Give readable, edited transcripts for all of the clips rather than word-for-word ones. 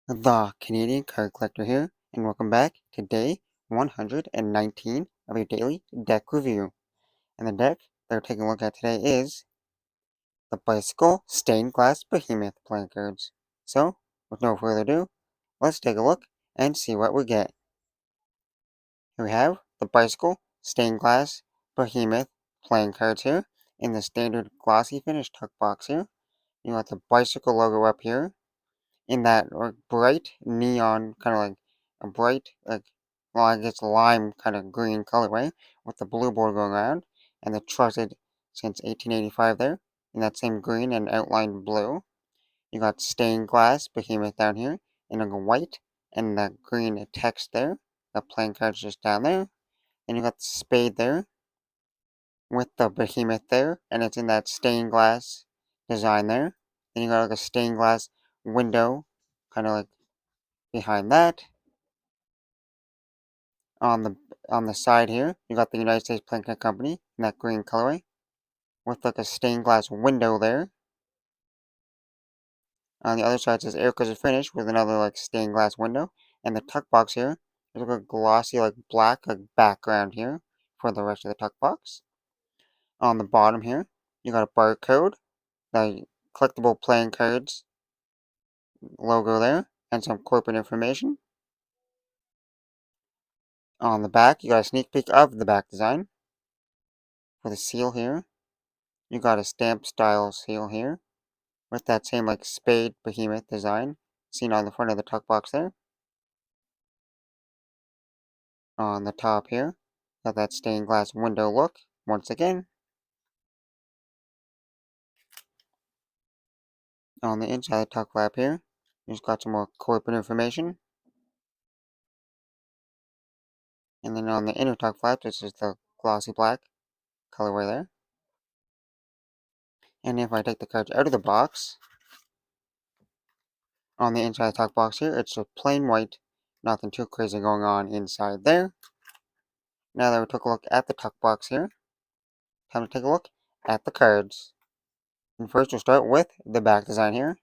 The Canadian Card Collector here, and welcome back to day 119 of your daily deck review. And the deck that we're taking a look at today is the Bicycle Stained Glass Behemoth playing cards. So, with no further ado, let's take a look and see what we get. Here we have the Bicycle Stained Glass Behemoth playing cards here in the standard glossy finish tuck box here. You got the bicycle logo up here in that bright neon, kind of like a bright, well, I guess lime kind of green colorway with the blue border going around, and the trusted since 1885 there in that same green and outlined blue. You got stained glass behemoth down here in a white and the green text there. The playing card's just down there. And you got the spade there with the behemoth there, and it's in that stained glass design there. Then you got like a stained glass window, kind of like behind that. On the side here, you got the United States Playing Card Company in that green colorway, with like a stained glass window there. On the other side it says Erica's Finish with another like stained glass window, and the tuck box here is like a glossy like black like background here for the rest of the tuck box. On the bottom here, you got a barcode, the collectible playing cards logo there, and some corporate information. On the back, you got a sneak peek of the back design. For the seal here, you got a stamp style seal here with that same like spade behemoth design seen on the front of the tuck box there. On the top here, got that stained glass window look once again. On the inside of the tuck flap here, you just got some more corporate information. And then on the inner tuck flap, this is the glossy black colorway there. And if I take the cards out of the box, on the inside of the tuck box here, it's just plain white, nothing too crazy going on inside there. Now that we took a look at the tuck box here, time to take a look at the cards. And first we'll start with the back design here.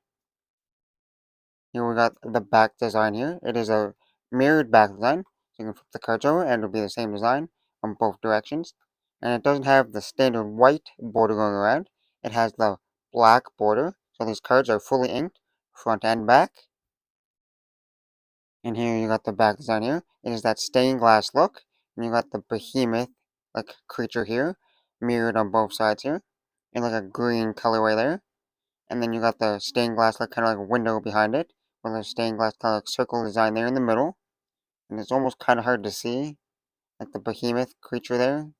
Here we got the back design here. It is a mirrored back design, so you can flip the cards over and it'll be the same design on both directions. And it doesn't have the standard white border going around. It has the black border, so these cards are fully inked, front and back. And here you got the back design here. It is that stained glass look, and you got the behemoth like creature here, mirrored on both sides here, in like a green colorway there. And then you got the stained glass like kind of like a window behind it, with a stained glass kind of like circle design there in the middle. And it's almost kind of hard to see, like the behemoth creature there.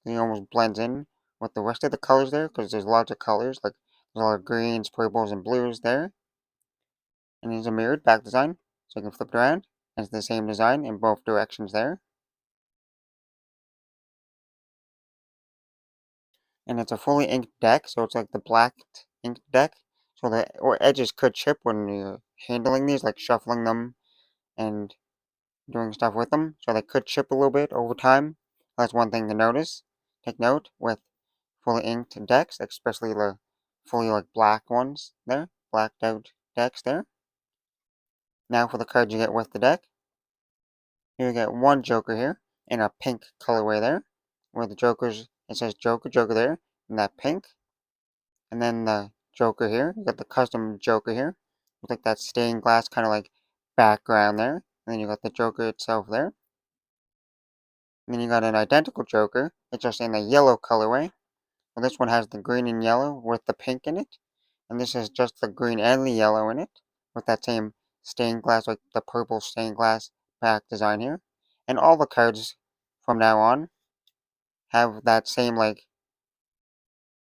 He almost blends in with the rest of the colors there, because there's lots of colors, like there's a lot of greens, purples, and blues there. And it's a mirrored back design, so you can flip it around. And it's the same design in both directions there. And it's a fully inked deck, so it's like the black inked deck. So the edges could chip when you're handling these, like shuffling them and doing stuff with them, so they could chip a little bit over time. That's one thing to notice. Take note with fully inked decks, especially the fully like black ones there, blacked out decks there. Now for the cards you get with the deck. Here you get one Joker here in a pink colorway there, where the Jokers, it says Joker, Joker there, in that pink. And then the Joker here, you got the custom Joker here, with like that stained glass kind of like background there. And then you got the Joker itself there. And then you got an identical Joker, it's just in the yellow colorway. Well, this one has the green and yellow with the pink in it. And this is just the green and the yellow in it, with that same stained glass, like the purple stained glass back design here. And all the cards from now on have that same like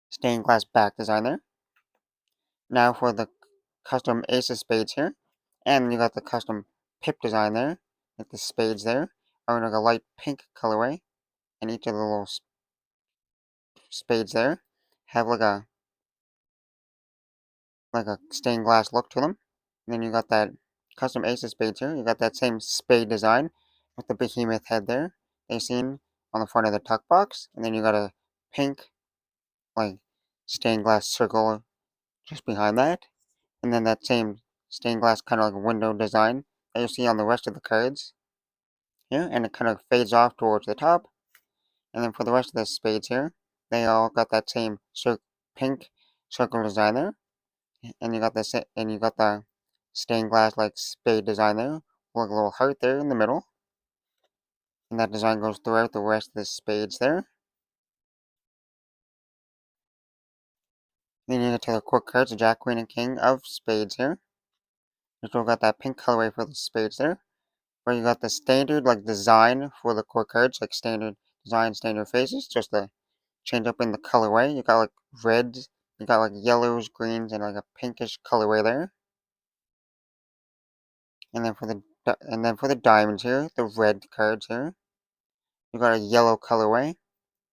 stained glass back design there. Now for the custom Ace of Spades here. And you got the custom pip design there, like the spades there, are in like a light pink colorway. And each of the little spades there have like a stained glass look to them. And then you got that custom Ace of Spades here. You got that same spade design with the behemoth head there they've seen on the front of the tuck box. And then you got a pink like stained glass circle just behind that. And then that same stained glass kind of like window design that you see on the rest of the cards here, and it kind of fades off towards the top. And then for the rest of the spades here, they all got that same pink circle design there, and you got the stained glass like spade design there, with a little heart there in the middle, and that design goes throughout the rest of the spades there. Then you get to the quick cards, the Jack, Queen, and King of spades here. You still got that pink colorway for the spades there. Where you got the standard like design for the core cards, like standard design, standard faces, just to change up in the colorway. You got like reds, you got like yellows, greens, and like a pinkish colorway there. And then for the diamonds here, the red cards here, you got a yellow colorway.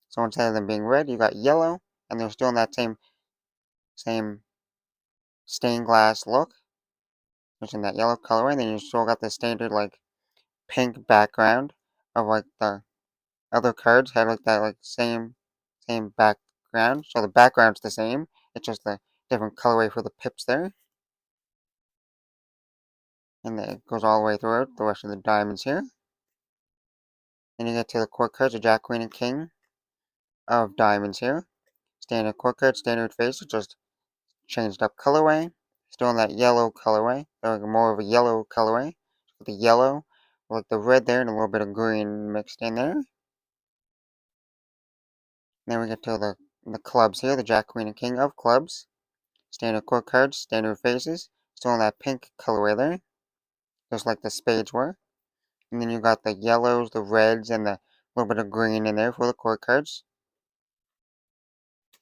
So instead of them being red, you got yellow, and they're still in that same stained glass look, which in that yellow colorway. And then you still got the standard like pink background of like the other cards had like that like same background. So the background's the same. It's just a different colorway for the pips there. And then it goes all the way throughout the rest of the diamonds here. Then you get to the court cards, the Jack, Queen, and King of diamonds here. Standard court card, standard face, just changed up colorway. Still in that yellow colorway, like more of a yellow colorway. With the yellow, like the red there, and a little bit of green mixed in there. Then we get to the clubs here, the Jack, Queen, and King of clubs. Standard court cards, standard faces. Still in that pink colorway there, just like the spades were. And then you got the yellows, the reds, and the little bit of green in there for the court cards.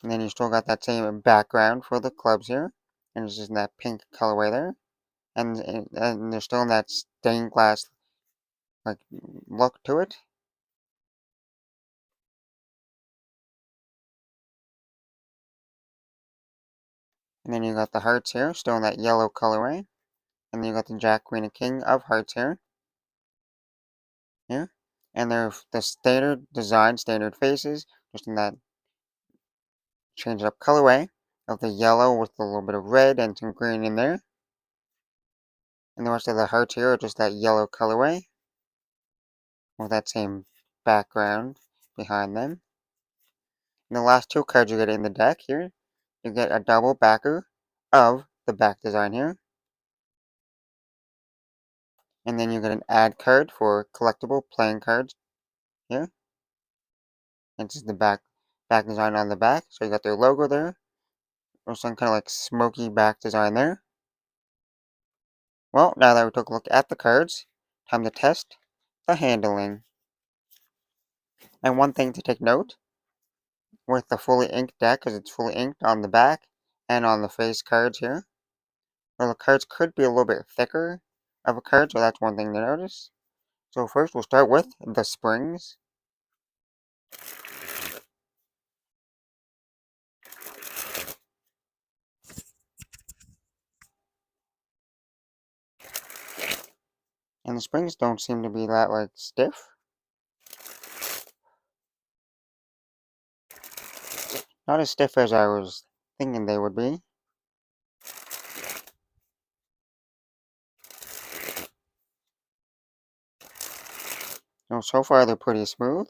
And then you still got that same background for the clubs here. And it's just in that pink colorway there. And they're still in that stained glass like look to it. And then you got the hearts here, still in that yellow colorway. And then you got the Jack, Queen, and King of hearts here. Here. And they're the standard design, standard faces, just in that change up colorway of the yellow with a little bit of red and some green in there. And the rest of the hearts here are just that yellow colorway with that same background behind them. And the last two cards you get in the deck here, you get a double backer of the back design here. And then you get an add card for collectible playing cards here. And this is the back design on the back. So you got their logo there. Or some kind of like smoky back design there. Well, now that we took a look at the cards, time to test the handling. And one thing to take note, with the fully inked deck, because it's fully inked on the back and on the face cards here, well, the cards could be a little bit thicker of a card, so that's one thing to notice. So first we'll start with the springs. And the springs don't seem to be that like stiff. Not as stiff as I was thinking they would be. So far they're pretty smooth.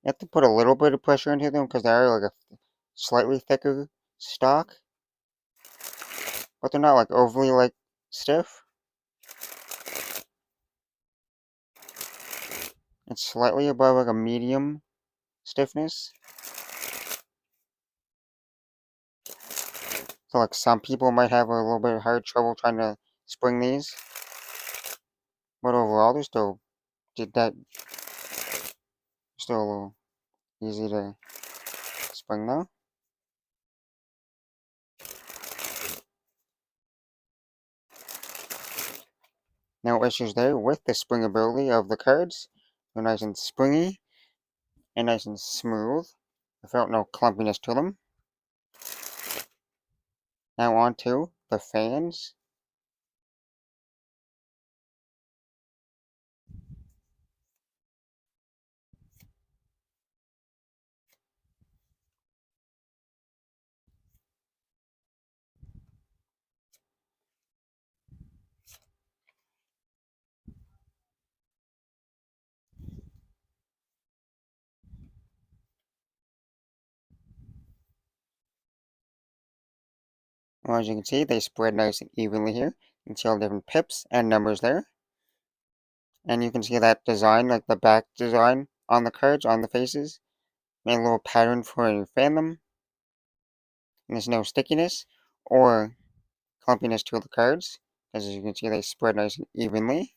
You have to put a little bit of pressure into them because they are like a slightly thicker stock. But they're not like overly like stiff. It's slightly above like a medium stiffness. So like some people might have a little bit of hard trouble trying to spring these. But overall they're still still a little easy to spring though. No issues there with the springability of the cards. They're nice and springy and nice and smooth. I felt no clumpiness to them. Now on to the fans. Well, as you can see, they spread nice and evenly here. You can see all the different pips and numbers there. And you can see that design, like the back design on the cards, on the faces. Made a little pattern for when you fan them. And there's no stickiness or clumpiness to the cards. As you can see, they spread nice and evenly.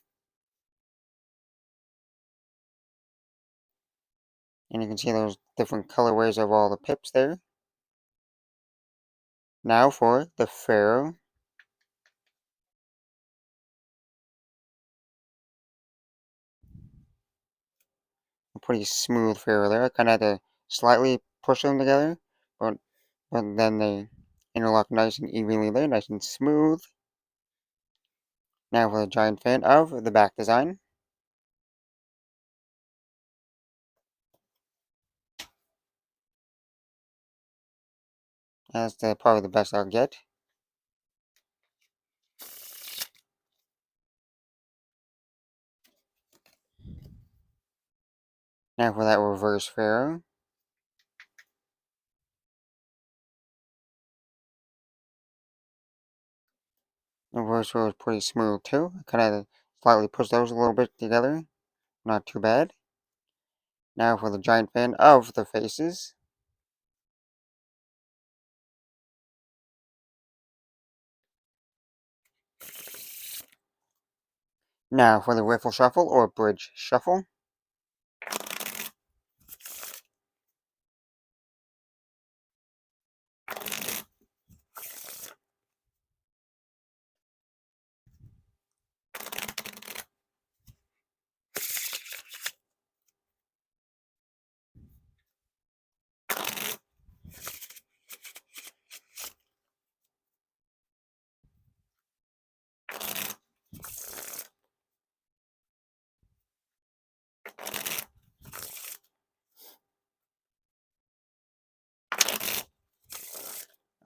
And you can see those different colorways of all the pips there. Now for the Pharaoh. A pretty smooth Pharaoh there. I kind of had to slightly push them together, but then they interlock nice and evenly there, nice and smooth. Now for the giant fan of the back design. That's probably the best I'll get. Now for that reverse Pharaoh. The reverse Pharaoh is pretty smooth too. I kind of slightly push those a little bit together. Not too bad. Now for the giant fan of the faces. Now for the riffle shuffle or bridge shuffle.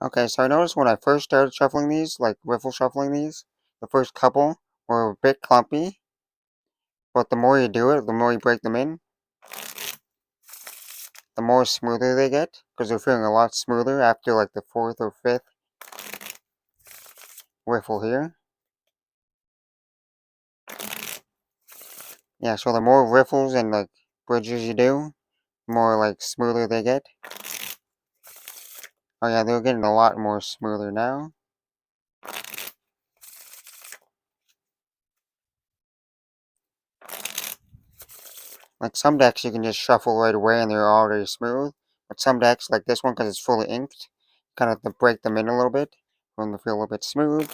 Okay, so I noticed when I first started shuffling these, like riffle shuffling these, the first couple were a bit clumpy, but the more you do it, the more you break them in, the more smoother they get, because they're feeling a lot smoother after like the fourth or fifth riffle here. Yeah, so the more riffles and like bridges you do, the more like smoother they get. Oh yeah, they're getting a lot more smoother now. Like some decks you can just shuffle right away and they're already smooth, but some decks like this one, because it's fully inked, kind of have to break them in a little bit for them to feel a little bit smooth.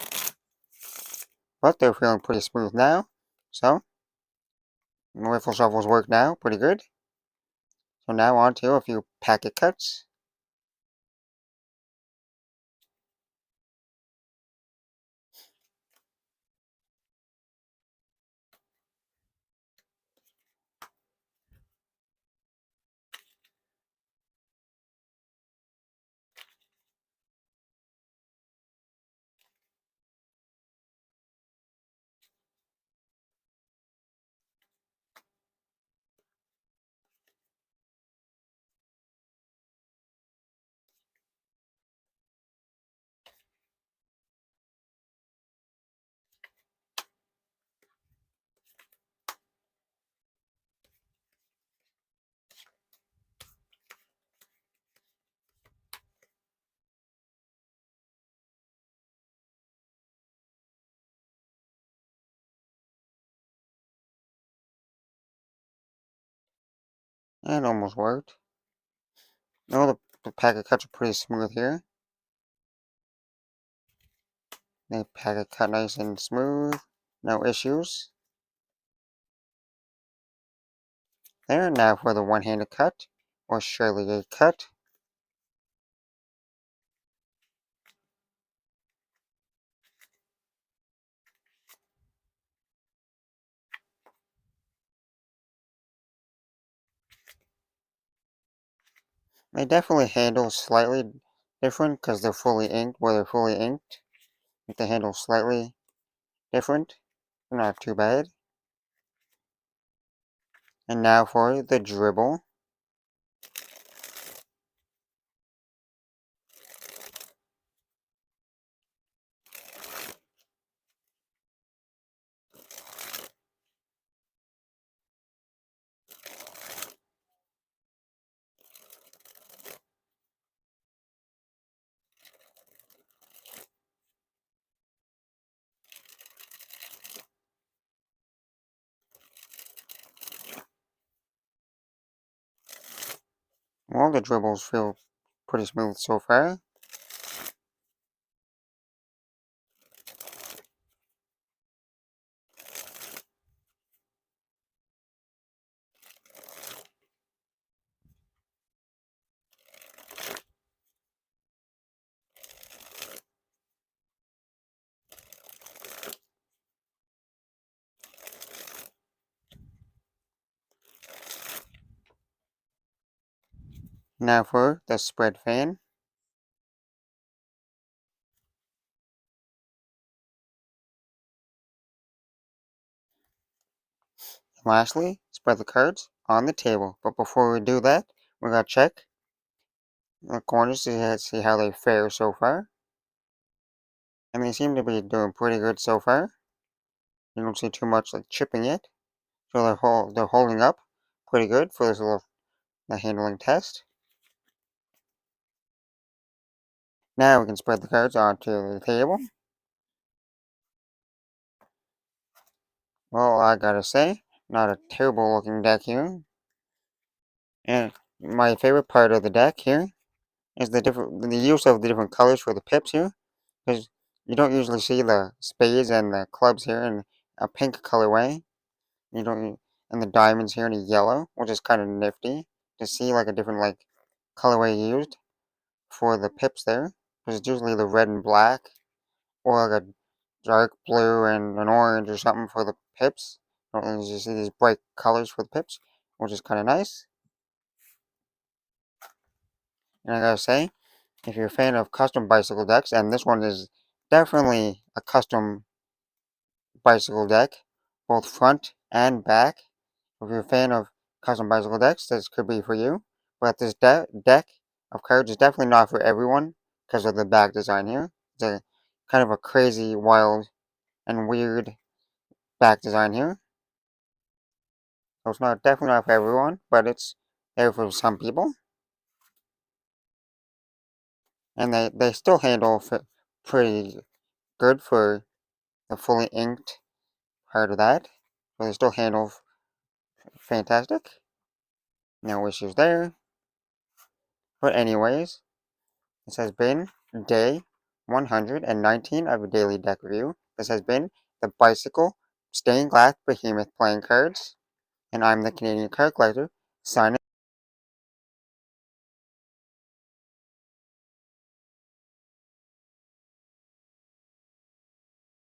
But they're feeling pretty smooth now, so riffle shuffles work now pretty good. So now on to a few packet cuts. And almost worked. No, the packet cuts are pretty smooth here. They packet cut nice and smooth. No issues. There, now for the one-handed cut, or surely a cut. They definitely handle slightly different because they're fully inked. Where they're fully inked, they handle slightly different. They're not too bad. And now for the dribble. Well, the dribbles feel pretty smooth so far. Now for the spread fan. Lastly, spread the cards on the table. But before we do that, we're going to check the corners to see how they fare so far. And they seem to be doing pretty good so far. You don't see too much like chipping yet. So they're holding up pretty good for this little the handling test. Now we can spread the cards onto the table. Well, I gotta say, not a terrible looking deck here. And my favorite part of the deck here is the use of the different colors for the pips here. Because you don't usually see the spades and the clubs here in a pink colorway. You don't and the diamonds here in a yellow, which is kind of nifty to see like a different like colorway used for the pips there. Because it's usually the red and black or like a dark blue and an orange or something for the pips. Don't usually see these bright colors for the pips, which is kind of nice. And I gotta say, if you're a fan of custom bicycle decks, and this one is definitely a custom bicycle deck, both front and back. If you're a fan of custom bicycle decks, this could be for you. But this deck of cards is definitely not for everyone because of the back design here. It's a kind of a crazy, wild, and weird back design here. So it's not definitely not for everyone, but it's there for some people. And they still handle pretty good for the fully inked part of that. So they still handle fantastic. No issues there. But anyways, this has been day 119 of a daily deck review. This has been the Bicycle Stained Glass Behemoth playing cards. And I'm the Canadian Card Collector, signing